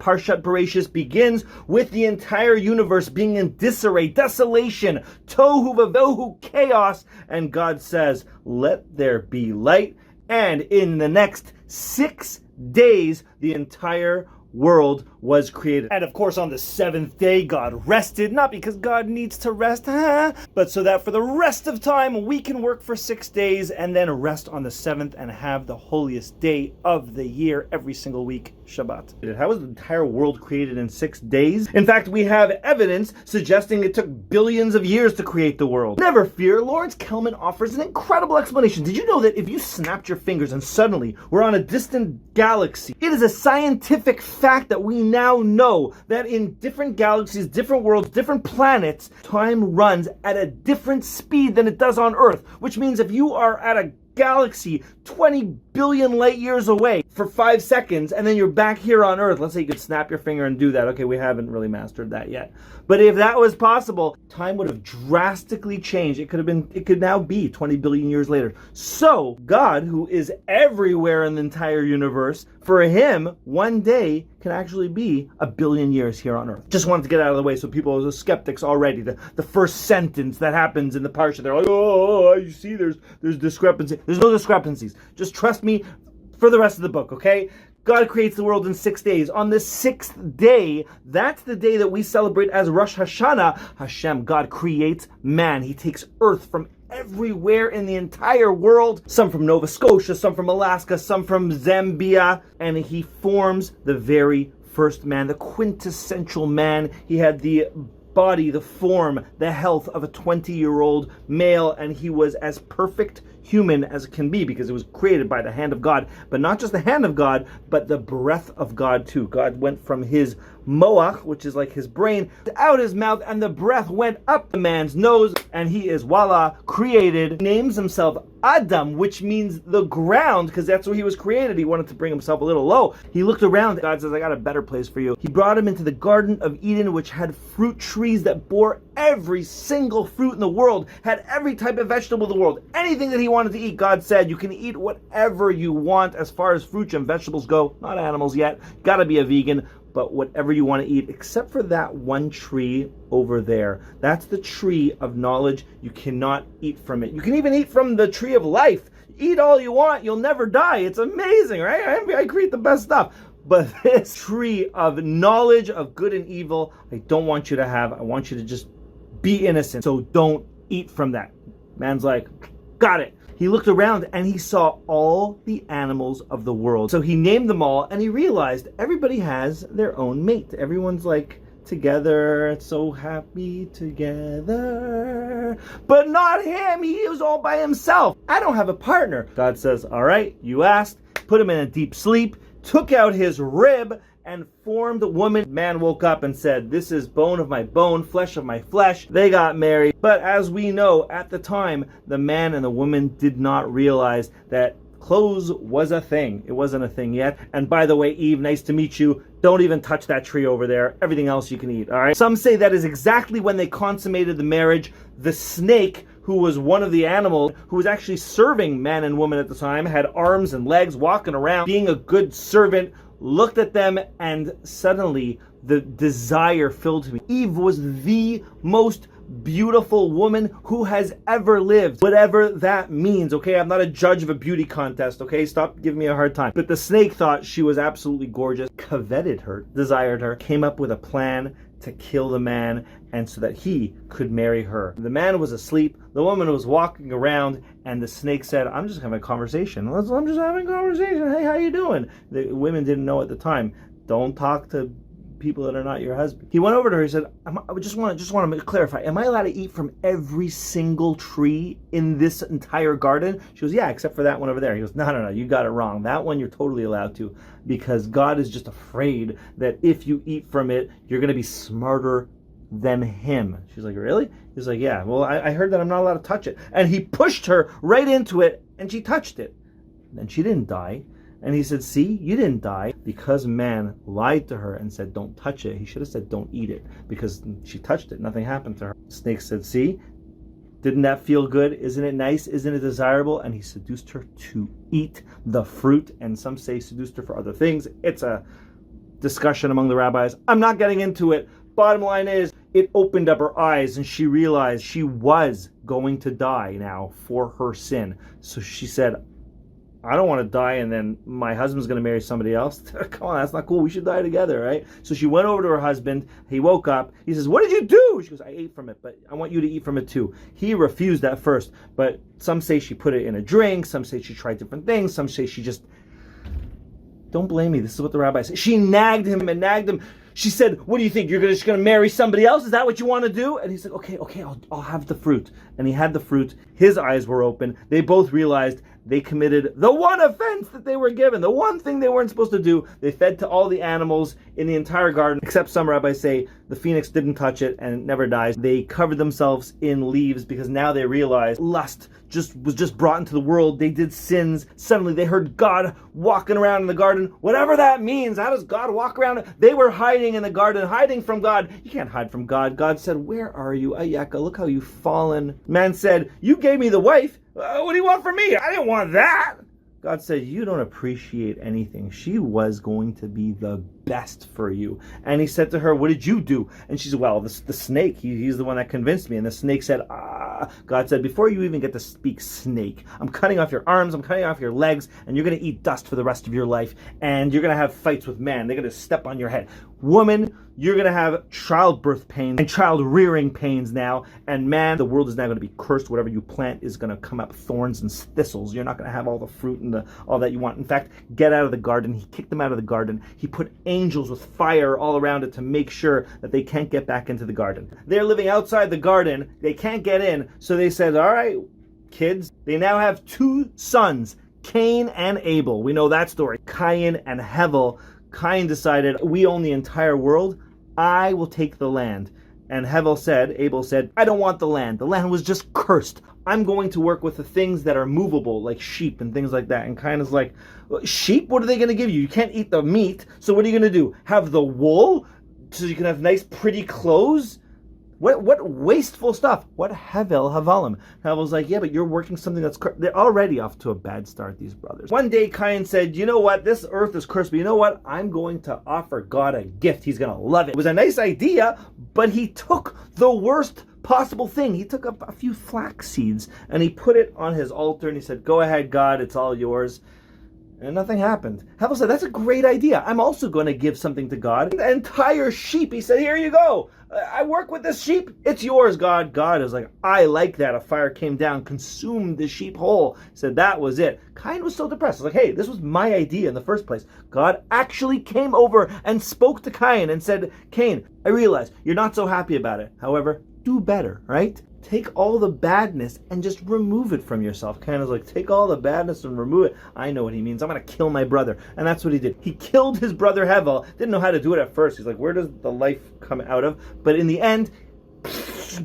Parshat Bereishis begins with the entire universe being in disarray, desolation, tohu vavohu, chaos, and God says, let there be light. And in the next 6 days, the entire world was created. And of course, on the 7th day, God rested, not because God needs to rest, but so that for the rest of time, we can work for 6 days and then rest on the 7th and have the holiest day of the year every single week, Shabbat. How was the entire world created in 6 days? In fact, we have evidence suggesting it took billions of years to create the world. Never fear, Lawrence Kellman offers an incredible explanation. Did you know that if you snapped your fingers and suddenly we're on a distant galaxy, it is a scientific fact that we now know that in different galaxies, different worlds, different planets, time runs at a different speed than it does on Earth, which means if you are at a galaxy 20 billion light years away for 5 seconds and then you're back here on Earth, let's say you could snap your finger and do that. Okay, we haven't really mastered that yet. But if that was possible, time would have drastically changed. It could now be 20 billion years later. So God, who is everywhere in the entire universe, for him, one day can actually be 1 billion years here on Earth. Just wanted to get out of the way so people are skeptics already. The first sentence that happens in the Parsha, they're like, oh, you see, there's discrepancy. There's no discrepancies. Just trust me for the rest of the book, okay? God creates the world in 6 days. On the 6th day, that's the day that we celebrate as Rosh Hashanah. Hashem, God creates man. He takes earth from everywhere in the entire world, some from Nova Scotia, some from Alaska, some from Zambia, and he forms the very first man, the quintessential man. He had the body, the form, the health of a 20-year-old male, and he was as perfect human as it can be because it was created by the hand of God. But not just the hand of God, but the breath of God too. God went from his moach, which is like his brain, out his mouth, and the breath went up the man's nose, and he is, voila, created. He names himself Adam, which means the ground, because that's where he was created. He wanted to bring himself a little low. He looked around. God says, I got a better place for you. He brought him into the Garden of Eden, which had fruit trees that bore every single fruit in the world, had every type of vegetable in the world. Anything that he wanted to eat, God said, you can eat whatever you want as far as fruits and vegetables go. Not animals yet. Gotta be a vegan. But whatever you want to eat, except for that one tree over there. That's the tree of knowledge. You cannot eat from it. You can even eat from the tree of life. Eat all you want. You'll never die. It's amazing, right? I create the best stuff. But this tree of knowledge of good and evil, I don't want you to have. I want you to just be innocent. So don't eat from that. Man's like, got it. He looked around and he saw all the animals of the world. So he named them all and he realized everybody has their own mate. Everyone's like together, so happy together. But not him. He was all by himself. I don't have a partner. God says, all right, you asked. Put him in a deep sleep, took out his rib, and formed a woman. Man woke up and said, this is bone of my bone, flesh of my flesh. They got married. But as we know, at the time, the man and the woman did not realize that clothes was a thing. It wasn't a thing yet. And by the way, Eve, nice to meet you. Don't even touch that tree over there. Everything else you can eat, all right? Some say that is exactly when they consummated the marriage. The snake, who was one of the animals, who was actually serving man and woman at the time, had arms and legs, walking around, being a good servant, looked at them, and suddenly the desire filled me. Eve was the most beautiful woman who has ever lived, whatever that means, okay? I'm not a judge of a beauty contest, okay? Stop giving me a hard time. But the snake thought she was absolutely gorgeous, coveted her, desired her, came up with a plan to kill the man, and so that he could marry her. The man was asleep, the woman was walking around, and the snake said, I'm just having a conversation. I'm just having a conversation. Hey, how you doing? The women didn't know at the time. Don't talk to people that are not your husband. He went over to her, he said, I just want to clarify, am I allowed to eat from every single tree in this entire garden? She goes, yeah, except for that one over there. He goes, no, you got it wrong. That one you're totally allowed to, because God is just afraid that if you eat from it, you're going to be smarter than him. She's like, really? He's like, yeah, well, I heard that I'm not allowed to touch it. And he pushed her right into it, and she touched it. And she didn't die. And he said, see, you didn't die because man lied to her and said, don't touch it. He should have said, don't eat it, because she touched it. Nothing happened to her. Snake said, see, didn't that feel good? Isn't it nice? Isn't it desirable? And he seduced her to eat the fruit. And some say seduced her for other things. It's a discussion among the rabbis. I'm not getting into it. Bottom line is, it opened up her eyes and she realized she was going to die now for her sin. So she said, I don't want to die and then my husband's going to marry somebody else. Come on, that's not cool. We should die together, right? So she went over to her husband. He woke up. He says, what did you do? She goes, I ate from it, but I want you to eat from it too. He refused at first, but some say she put it in a drink. Some say she tried different things. Some say she just... Don't blame me. This is what the rabbi said. She nagged him and nagged him. She said, what do you think? You're just going to marry somebody else? Is that what you want to do? And he's like, okay, I'll have the fruit. And he had the fruit. His eyes were open. They both realized they committed the one offense that they were given, the one thing they weren't supposed to do. They fed to all the animals in the entire garden, except some rabbis say the phoenix didn't touch it and it never dies. They covered themselves in leaves because now they realized lust was just brought into the world. They did sins. Suddenly they heard God walking around in the garden. Whatever that means. How does God walk around? They were hiding in the garden, hiding from God. You can't hide from God. God said, where are you? Ayaka, look how you've fallen. Man said, you gave me the wife. What do you want from me? I didn't want that. God said, you don't appreciate anything. She was going to be the best for you. And he said to her, what did you do? And she said, well, the snake, he's the one that convinced me. And the snake said, God said, before you even get to speak snake, I'm cutting off your arms, I'm cutting off your legs, and you're going to eat dust for the rest of your life. And you're going to have fights with man. They're going to step on your head. Woman, you're going to have childbirth pains and child rearing pains now. And man, the world is now going to be cursed. Whatever you plant is going to come up thorns and thistles. You're not going to have all the fruit and all that you want. In fact, get out of the garden. He kicked them out of the garden. He put angels with fire all around it to make sure that they can't get back into the garden. They're living outside the garden. They can't get in. So they said, all right, kids, they now have two sons, Cain and Abel. We know that story. Cain and Hevel. Cain decided, we own the entire world. I will take the land. And Abel said, I don't want the land. The land was just cursed. I'm going to work with the things that are movable, like sheep and things like that. And Cain is like, sheep? What are they going to give you? You can't eat the meat. So what are you going to do? Have the wool so you can have nice, pretty clothes? What wasteful stuff? What Havalim? Havel's like, yeah, but you're working something that's they're already off to a bad start, these brothers. One day, Cain said, you know what? This earth is cursed, but you know what? I'm going to offer God a gift. He's going to love it. It was a nice idea, but he took the worst possible thing. He took a few flax seeds and he put it on his altar and he said, go ahead, God, it's all yours. And nothing happened. Havel said, that's a great idea. I'm also going to give something to God. An entire sheep. He said, here you go. I work with this sheep. It's yours, God. God is like, I like that. A fire came down, consumed the sheep whole. He said, that was it. Cain was so depressed. He was like, hey, this was my idea in the first place. God actually came over and spoke to Cain and said, Cain, I realize you're not so happy about it. However, do better, right? Take all the badness and just remove it from yourself. Cain is like, take all the badness and remove it. I know what he means. I'm going to kill my brother. And that's what he did. He killed his brother Hevel. Didn't know how to do it at first. He's like, where does the life come out of? But in the end,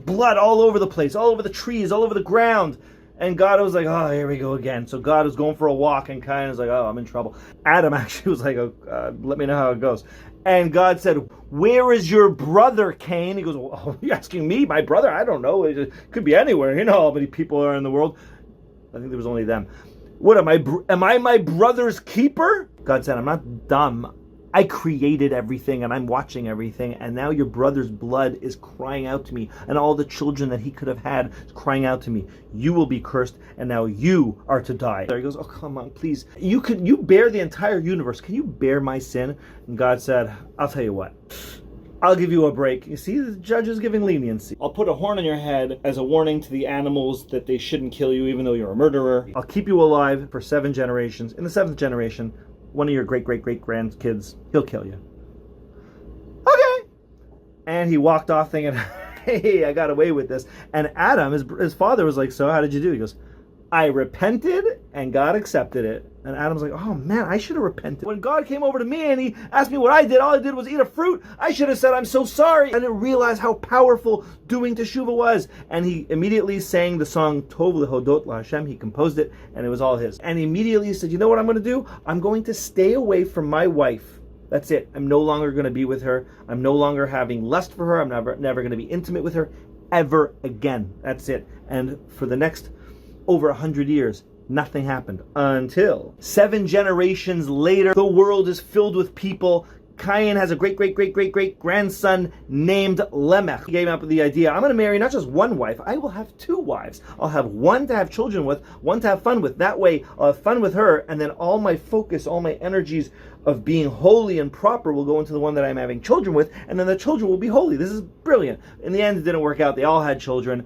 blood all over the place, all over the trees, all over the ground. And God was like, oh, here we go again. So God was going for a walk, and Cain was like, oh, I'm in trouble. Adam actually was like, let me know how it goes. And God said, where is your brother, Cain? He goes, well, you're asking me, my brother? I don't know. It could be anywhere. You know how many people are in the world. I think there was only them. What am I my brother's keeper? God said, I'm not dumb. I created everything and I'm watching everything, and now your brother's blood is crying out to me, and all the children that he could have had is crying out to me. You will be cursed, and now you are to die. There he goes, oh, come on, please. You bear the entire universe. Can you bear my sin? And God said, I'll tell you what. I'll give you a break. You see, the judge is giving leniency. I'll put a horn on your head as a warning to the animals that they shouldn't kill you even though you're a murderer. I'll keep you alive for 7 generations. In the 7th generation, one of your great-great-great-grandkids, he'll kill you. Okay. And he walked off thinking, hey, I got away with this. And Adam, his father, was like, so how did you do? He goes, I repented and God accepted it. And Adam's like, oh man, I should have repented. When God came over to me and he asked me what I did, all I did was eat a fruit. I should have said, I'm so sorry. I didn't realize how powerful doing teshuvah was. And he immediately sang the song Tov Lehodot LaHashem. He composed it and it was all his. And he immediately said, you know what I'm going to do? I'm going to stay away from my wife. That's it. I'm no longer going to be with her. I'm no longer having lust for her. I'm never going to be intimate with her ever again. That's it. And for the next over 100 years, nothing happened until 7 generations later. The world is filled with people Cain has a great-great-great-great-great-grandson named Lamech. He came up with the idea, I'm going to marry not just one wife, I will have two wives. I'll have one to have children with, one to have fun with. That way, I'll have fun with her, and then all my focus, all my energies of being holy and proper will go into the one that I'm having children with, and then the children will be holy. This is brilliant. In the end, it didn't work out. They all had children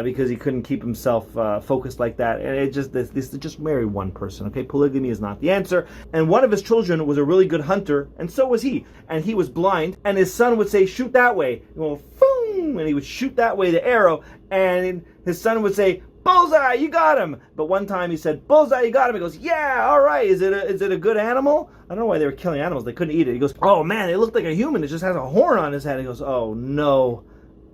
because he couldn't keep himself focused like that. And it just marry one person, okay? Polygamy is not the answer. And one of his children was a really good hunter, and so was he. And he was blind, and his son would say, shoot that way. And go, boom, and he would shoot that way the arrow, and his son would say, bullseye, you got him. But one time he said, bullseye, you got him. He goes, yeah, all right. Is it a good animal? I don't know why they were killing animals. They couldn't eat it. He goes, oh man, it looked like a human. It just has a horn on his head. He goes, oh no.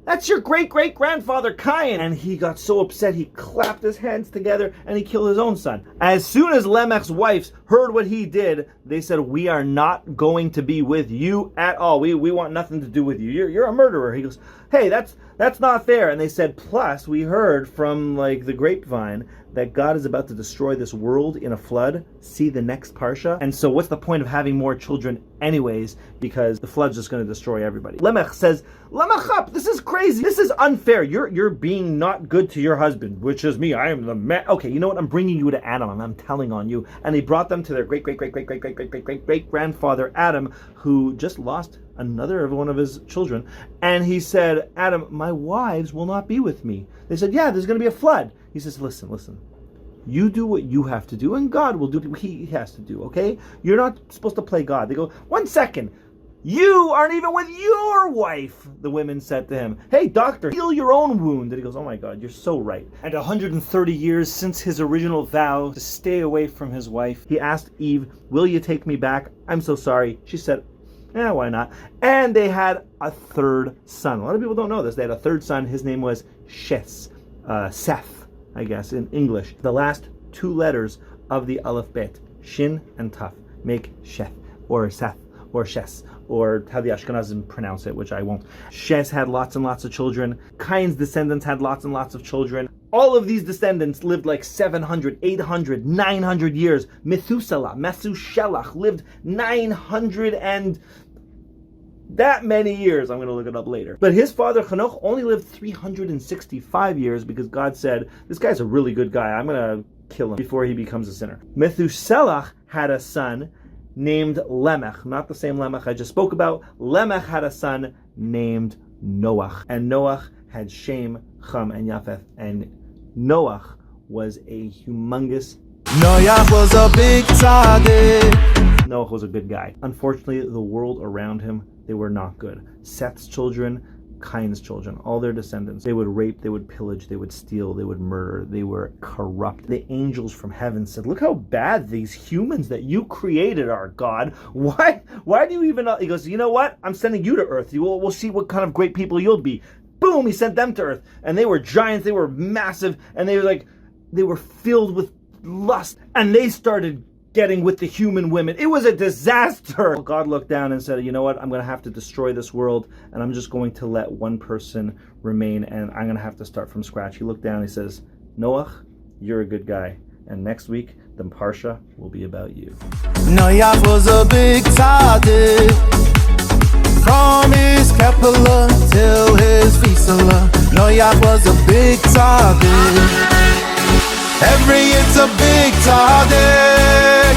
That's your great-great-grandfather Cain. And he got so upset, he clapped his hands together and he killed his own son. As soon as Lamech's wives heard what he did, they said, we are not going to be with you at all. We want nothing to do with you. You're a murderer. He goes, hey, that's not fair. And they said, plus we heard from the grapevine that God is about to destroy this world in a flood. See the next Parsha. And so what's the point of having more children anyways? Because the flood's just going to destroy everybody. Lamech says, Lamech up, this is crazy. This is unfair. You're being not good to your husband, which is me. I am the man. Okay, you know what? I'm bringing you to Adam. I'm telling on you. And they brought them to their great-great-great-great-great-great-great-great-great-grandfather Adam, who just lost another one of his children. And he said, Adam, my wives will not be with me. They said, yeah, there's going to be a flood. He says, listen. You do what you have to do, and God will do what he has to do, okay? You're not supposed to play God. They go, 1 second. You aren't even with your wife, the women said to him. Hey, doctor, heal your own wound. And he goes, oh my God, you're so right. And 130 years since his original vow to stay away from his wife, he asked Eve, will you take me back? I'm so sorry. She said, yeah, why not? And they had a third son. A lot of people don't know this. They had a third son. His name was Seth, I guess, in English. The last two letters of the Aleph Bet, Shin and Taf, make Sheth, or Seth, or Shes, or how the Ashkenazim pronounce it, which I won't. Shes had lots and lots of children. Cain's descendants had lots and lots of children. All of these descendants lived 700, 800, 900 years. Methuselah lived 900 and that many years. I'm going to look it up later. But his father Hanoch only lived 365 years because God said, this guy's a really good guy. I'm going to kill him before he becomes a sinner. Methuselah had a son named Lamech, not the same Lamech I just spoke about. Lamech had a son named Noach. And Noach had Shem, Cham, and Japheth. And Noach was a humongous... Noach was a big tzaddik. Noach was a good guy. Unfortunately, the world around him, they were not good. Seth's children, Cain's children, all their descendants, they would rape, they would pillage, they would steal, they would murder, they were corrupt. The angels from heaven said, look how bad these humans that you created are, God. Why do you even... He goes, you know what? I'm sending you to earth. We'll see what kind of great people you'll be. Boom, he sent them to earth. And they were giants, they were massive, and they were filled with lust. And they started getting with the human women. It was a disaster. God looked down and said, you know what? I'm going to have to destroy this world, and I'm just going to let one person remain, and I'm going to have to start from scratch. He looked down and he says, Noach, you're a good guy. And next week, the Parsha will be about you. Noach was a big tzaddik. From his Kepler till his Visala. Noach was a big tzaddik. Every it's a big tzaddik.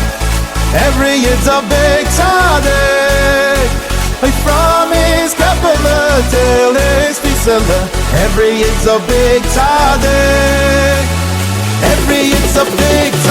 Every it's a big tzaddik. From his Kepler till his Visala. Every it's a big tzaddik. Every it's a big tzaddik.